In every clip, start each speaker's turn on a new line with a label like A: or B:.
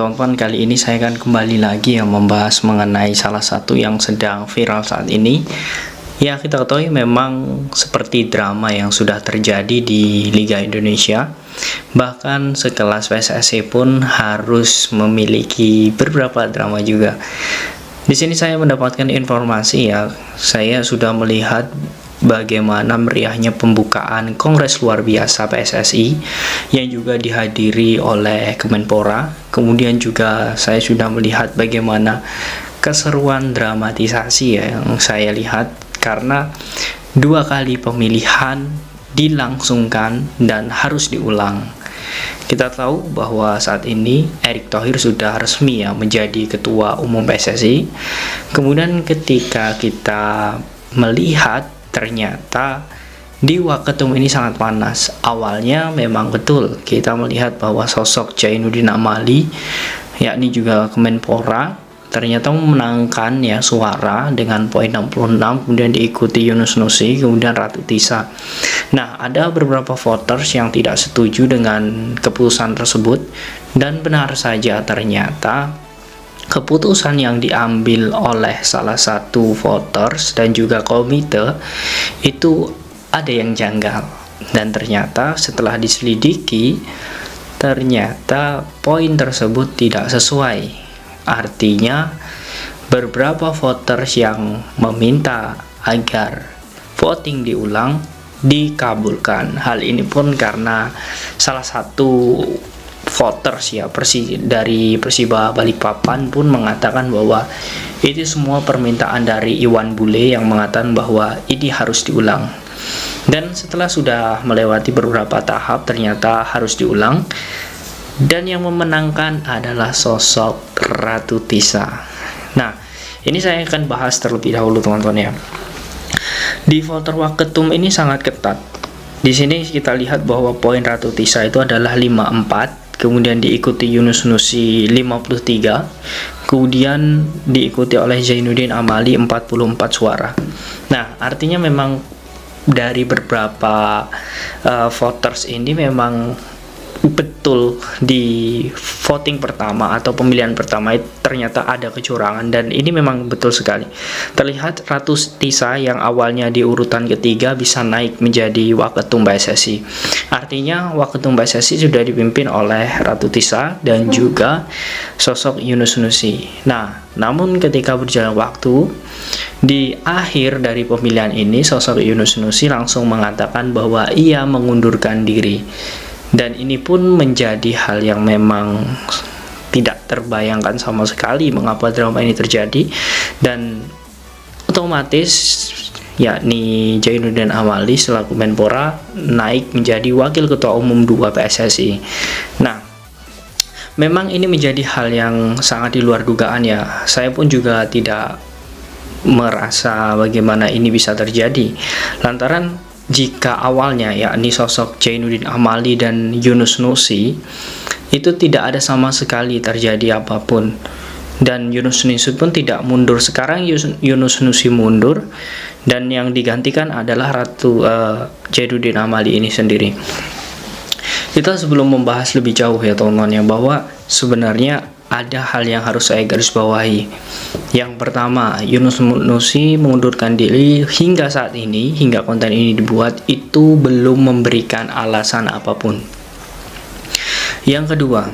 A: teman-teman, kali ini saya akan kembali lagi membahas mengenai salah satu yang sedang viral saat ini. Ya, kita ketahui memang seperti drama yang sudah terjadi di Liga Indonesia. Bahkan sekelas PSSI pun harus memiliki beberapa drama juga. Di sini saya mendapatkan informasi ya, saya sudah melihat bagaimana meriahnya pembukaan Kongres Luar Biasa PSSI yang juga dihadiri oleh Kemenpora. Kemudian juga saya sudah melihat bagaimana keseruan dramatisasi ya yang saya lihat, karena 2 kali pemilihan dilangsungkan dan harus diulang. Kita tahu bahwa saat ini Erick Thohir sudah resmi ya menjadi Ketua Umum PSSI. Kemudian ketika kita melihat ternyata di Waketum ini sangat panas. Awalnya memang betul kita melihat bahwa sosok Zainuddin Amali, yakni juga Kemenpora, ternyata memenangkan ya suara dengan poin 66, kemudian diikuti Yunus Nusi, kemudian Ratu Tisa. Nah, ada beberapa voters yang tidak setuju dengan keputusan tersebut, dan benar saja ternyata keputusan yang diambil oleh salah satu voters dan juga komite itu ada yang janggal, dan ternyata setelah diselidiki ternyata poin tersebut tidak sesuai. Artinya beberapa voters yang meminta agar voting diulang dikabulkan. Hal ini pun karena salah satu voters ya dari Persiba Balikpapan pun mengatakan bahwa itu semua permintaan dari Iwan Bule yang mengatakan bahwa ini harus diulang. Dan setelah sudah melewati beberapa tahap ternyata harus diulang, dan yang memenangkan adalah sosok Ratu Tisa. Nah, ini saya akan bahas terlebih dahulu teman-teman ya. Di voter Waketum ini sangat ketat. Di sini kita lihat bahwa poin Ratu Tisa itu adalah 54. Kemudian diikuti Yunus Nusi 53, kemudian diikuti oleh Zainuddin Amali 44 suara. Nah, artinya memang dari beberapa voters ini memang betul di voting pertama atau pemilihan pertama itu ternyata ada kecurangan, dan ini memang betul sekali. Terlihat Ratu Tisa yang awalnya di urutan ketiga bisa naik menjadi Waketum PSSI. Artinya Waketum PSSI sudah dipimpin oleh Ratu Tisa dan juga sosok Yunus Nusi. Nah, namun ketika berjalan waktu, di akhir dari pemilihan ini sosok Yunus Nusi langsung mengatakan bahwa ia mengundurkan diri. Dan ini pun menjadi hal yang memang tidak terbayangkan sama sekali mengapa drama ini terjadi, dan otomatis yakni Zainuddin Amali selaku Menpora naik menjadi Wakil Ketua Umum 2 PSSI. Nah, memang ini menjadi hal yang sangat di luar dugaan ya. Saya pun juga tidak merasa bagaimana ini bisa terjadi, lantaran jika awalnya yakni sosok Zainuddin Amali dan Yunus Nusi itu tidak ada sama sekali terjadi apapun, dan Yunus Nusi pun tidak mundur. Sekarang Yunus Nusi mundur dan yang digantikan adalah Zainuddin Amali ini sendiri. Kita sebelum membahas lebih jauh ya teman-teman ya, bahwa sebenarnya ada hal yang harus saya garis bawahi. Yang pertama, Yunus Nusi mengundurkan diri hingga saat ini, hingga konten ini dibuat, itu belum memberikan alasan apapun. Yang kedua,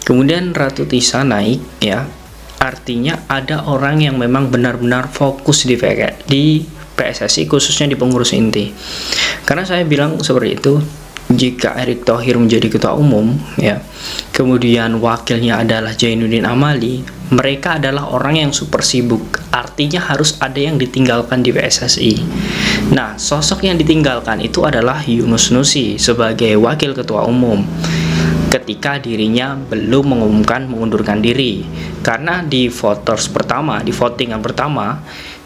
A: kemudian Ratu Tisa naik ya, artinya ada orang yang memang benar-benar fokus di PSSI, khususnya di pengurus inti. Karena saya bilang seperti itu, jika Erick Thohir menjadi ketua umum ya, kemudian wakilnya adalah Zainuddin Amali, mereka adalah orang yang super sibuk. Artinya harus ada yang ditinggalkan di PSSI. Nah, sosok yang ditinggalkan itu adalah Yunus Nusi sebagai wakil ketua umum ketika dirinya belum mengumumkan mengundurkan diri. Karena di votingan pertama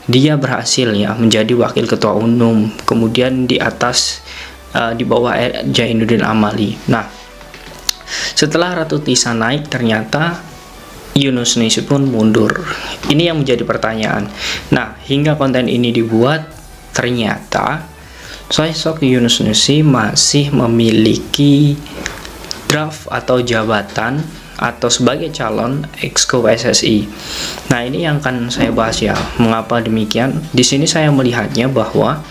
A: dia berhasil ya menjadi wakil ketua umum, kemudian di bawah Zainuddin Amali. Nah, setelah Ratu Tisa naik ternyata Yunus Nusi pun mundur. Ini yang menjadi pertanyaan. Nah, hingga konten ini dibuat ternyata sosok Yunus Nusi masih memiliki draft atau jabatan atau sebagai calon Exco PSSI. Nah, ini yang akan saya bahas ya. Mengapa demikian? Di sini saya melihatnya bahwa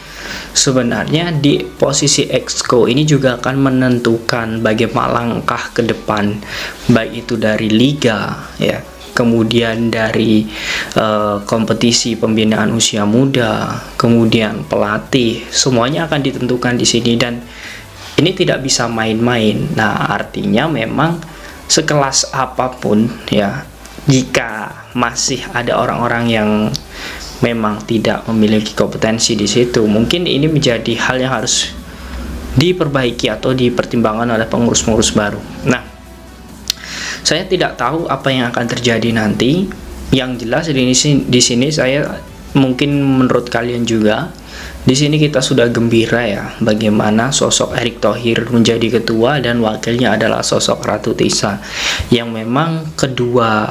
A: sebenarnya di posisi Exco ini juga akan menentukan bagaimana langkah ke depan, baik itu dari liga ya, kemudian dari kompetisi pembinaan usia muda, kemudian pelatih, semuanya akan ditentukan di sini, dan ini tidak bisa main-main. Nah, artinya memang sekelas apapun ya, jika masih ada orang-orang yang memang tidak memiliki kompetensi di situ, mungkin ini menjadi hal yang harus diperbaiki atau dipertimbangkan oleh pengurus-pengurus baru. Nah, saya tidak tahu apa yang akan terjadi nanti. Yang jelas di sini saya, mungkin menurut kalian juga, di sini kita sudah gembira ya bagaimana sosok Erick Thohir menjadi ketua dan wakilnya adalah sosok Ratu Tisa, yang memang kedua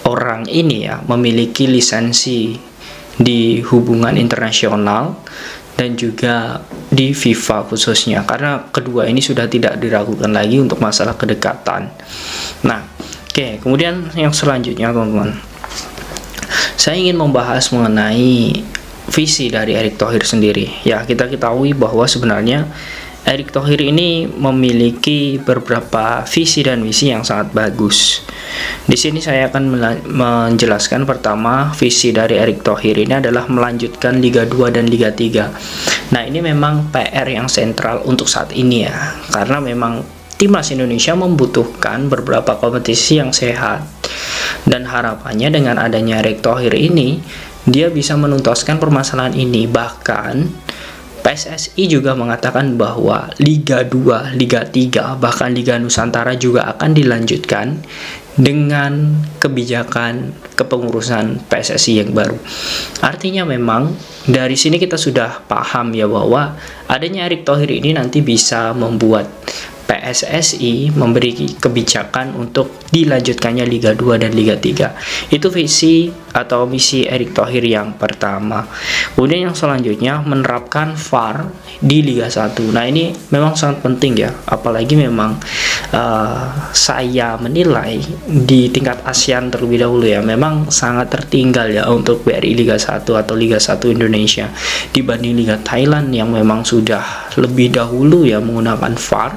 A: orang ini ya memiliki lisensi di hubungan internasional dan juga di FIFA khususnya, karena kedua ini sudah tidak diragukan lagi untuk masalah kedekatan. Nah, oke, kemudian yang selanjutnya teman-teman, saya ingin membahas mengenai visi dari Erick Thohir sendiri. Ya, kita ketahui bahwa sebenarnya Erick Thohir ini memiliki beberapa visi dan misi yang sangat bagus. Di sini saya akan menjelaskan. Pertama, visi dari Erick Thohir ini adalah melanjutkan Liga 2 dan Liga 3. Nah, ini memang PR yang sentral untuk saat ini ya, karena memang Timnas Indonesia membutuhkan beberapa kompetisi yang sehat, dan harapannya dengan adanya Erick Thohir ini, dia bisa menuntaskan permasalahan ini. Bahkan PSSI juga mengatakan bahwa Liga 2, Liga 3, bahkan Liga Nusantara juga akan dilanjutkan dengan kebijakan kepengurusan PSSI yang baru. Artinya memang dari sini kita sudah paham ya bahwa adanya Erick Thohir ini nanti bisa membuat PSSI memberi kebijakan untuk dilanjutkannya Liga 2 dan Liga 3. Itu visi atau misi Erick Thohir yang pertama. Kemudian yang selanjutnya, menerapkan VAR di Liga 1. Nah, ini memang sangat penting ya, apalagi memang saya menilai di tingkat ASEAN terlebih dahulu ya, memang sangat tertinggal ya untuk BRI Liga 1 atau Liga 1 Indonesia dibanding Liga Thailand yang memang sudah lebih dahulu ya menggunakan VAR.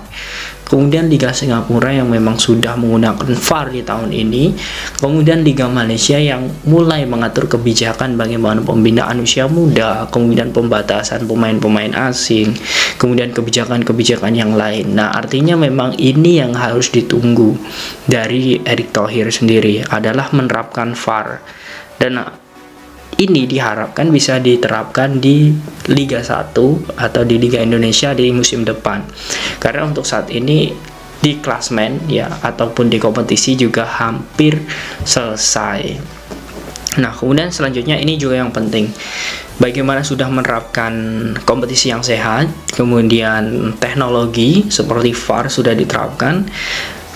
A: Kemudian Liga Singapura yang memang sudah menggunakan VAR di tahun ini. Kemudian Liga Malaysia yang mulai mengatur kebijakan bagaimana pembinaan usia muda, kemudian pembatasan pemain-pemain asing, kemudian kebijakan-kebijakan yang lain. Nah, artinya memang ini yang harus ditunggu dari Erick Thohir sendiri adalah menerapkan VAR. Dan ini diharapkan bisa diterapkan di Liga 1 atau di Liga Indonesia di musim depan. Karena untuk saat ini di klasmen ya ataupun di kompetisi juga hampir selesai. Nah, kemudian selanjutnya ini juga yang penting. Bagaimana sudah menerapkan kompetisi yang sehat, kemudian teknologi seperti VAR sudah diterapkan.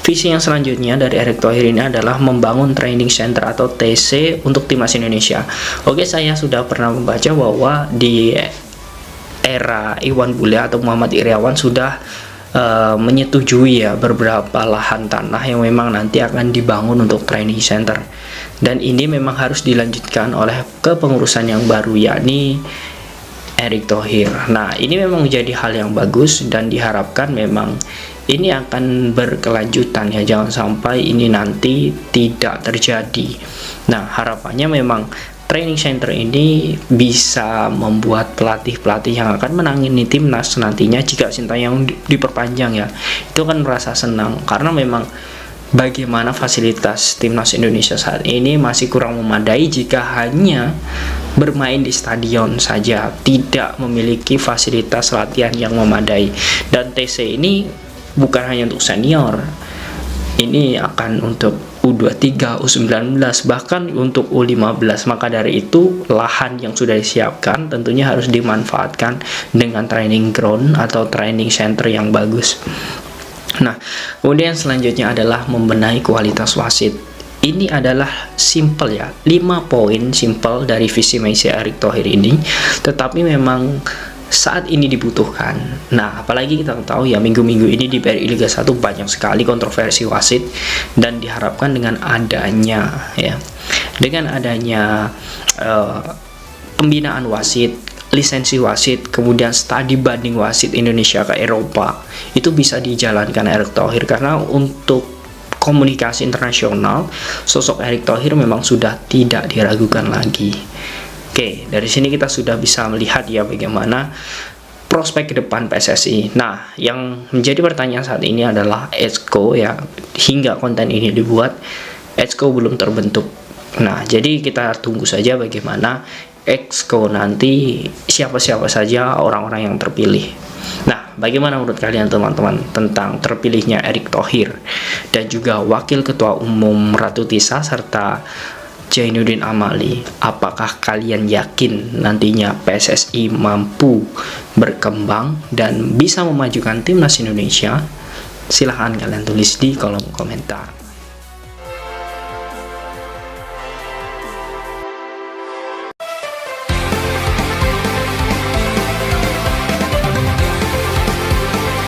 A: Visi yang selanjutnya dari Erick Thohir ini adalah membangun training center atau TC untuk Timnas Indonesia. Oke, saya sudah pernah membaca bahwa di era Iwan Bule atau Muhammad Iriawan sudah menyetujui ya beberapa lahan tanah yang memang nanti akan dibangun untuk training center. Dan ini memang harus dilanjutkan oleh kepengurusan yang baru, yakni Erick Thohir. Nah, ini memang menjadi hal yang bagus dan diharapkan memang ini akan berkelanjutan ya, jangan sampai ini nanti tidak terjadi. Nah, harapannya memang training center ini bisa membuat pelatih-pelatih yang akan menangani timnas nantinya jika Sintayong diperpanjang ya, itu kan merasa senang, karena memang bagaimana fasilitas timnas Indonesia saat ini masih kurang memadai jika hanya bermain di stadion saja, tidak memiliki fasilitas latihan yang memadai. Dan TC ini bukan hanya untuk senior, ini akan untuk U23, U19, bahkan untuk U15. Maka dari itu lahan yang sudah disiapkan tentunya harus dimanfaatkan dengan training ground atau training center yang bagus. Nah, kemudian selanjutnya adalah membenahi kualitas wasit. Ini adalah simple ya, 5 poin simple dari visi misi Erick Thohir ini, tetapi memang saat ini dibutuhkan. Nah, apalagi kita tahu ya minggu-minggu ini di BRI Liga 1 banyak sekali kontroversi wasit, dan diharapkan dengan adanya pembinaan wasit, lisensi wasit, kemudian studi banding wasit Indonesia ke Eropa, itu bisa dijalankan Erick Thohir, karena untuk komunikasi internasional sosok Erick Thohir memang sudah tidak diragukan lagi. Oke, dari sini kita sudah bisa melihat ya bagaimana prospek ke depan PSSI. Nah, yang menjadi pertanyaan saat ini adalah Exco ya, hingga konten ini dibuat Exco belum terbentuk. Nah, jadi kita tunggu saja bagaimana Exco nanti, siapa-siapa saja orang-orang yang terpilih. Nah, bagaimana menurut kalian teman-teman tentang terpilihnya Erick Thohir dan juga Wakil Ketua Umum Ratu Tisa serta Zainuddin Amali? Apakah kalian yakin nantinya PSSI mampu berkembang dan bisa memajukan timnas Indonesia? Silahkan kalian tulis di kolom komentar.